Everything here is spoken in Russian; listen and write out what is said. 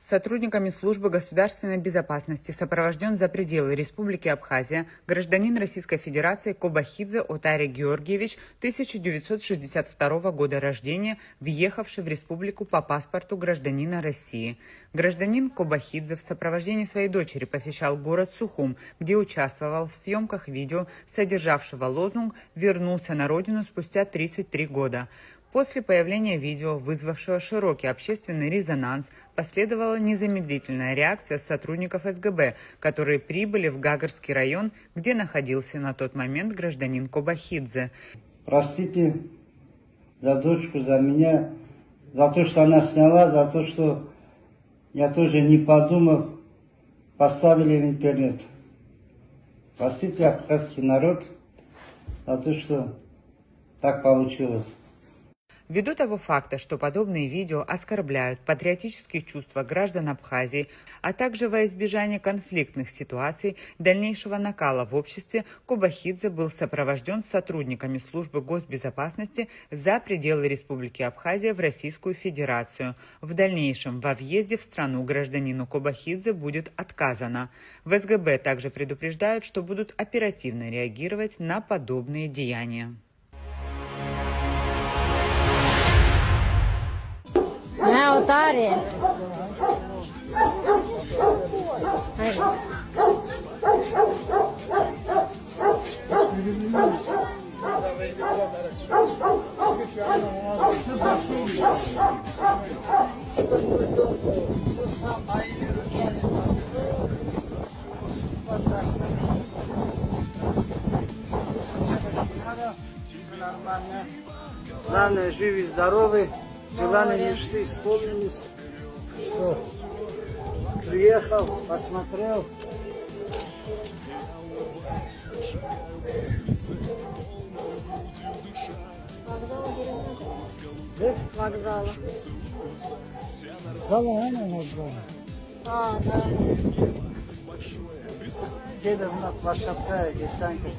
Сотрудниками службы государственной безопасности сопровожден за пределы Республики Абхазия гражданин Российской Федерации Кобахидзе Отари Георгиевич, 1962 года рождения, въехавший в республику по паспорту гражданина России. Гражданин Кобахидзе в сопровождении своей дочери посещал город Сухум, где участвовал в съемках видео, содержавшего лозунг «Вернулся на родину спустя 33 года». После появления видео, вызвавшего широкий общественный резонанс, последовала незамедлительная реакция сотрудников СГБ, которые прибыли в Гагарский район, где находился на тот момент гражданин Кобахидзе. Простите за дочку, за меня, за то, что она сняла, за то, что я тоже, не подумав, поставили в интернет. Простите абхазский народ за то, что так получилось. Ввиду того факта, что подобные видео оскорбляют патриотические чувства граждан Абхазии, а также во избежание конфликтных ситуаций, дальнейшего накала в обществе, Кобахидзе был сопровожден сотрудниками службы госбезопасности за пределы Республики Абхазия в Российскую Федерацию. В дальнейшем во въезде в страну гражданину Кобахидзе будет отказано. В СГБ также предупреждают, что будут оперативно реагировать на подобные деяния. Отари. Главное, живы, здоровы. Желания, мечты исполнились. Что? Приехал, посмотрел. Вокзала. Вокзала. А, да. Дедовна площадка, где танки.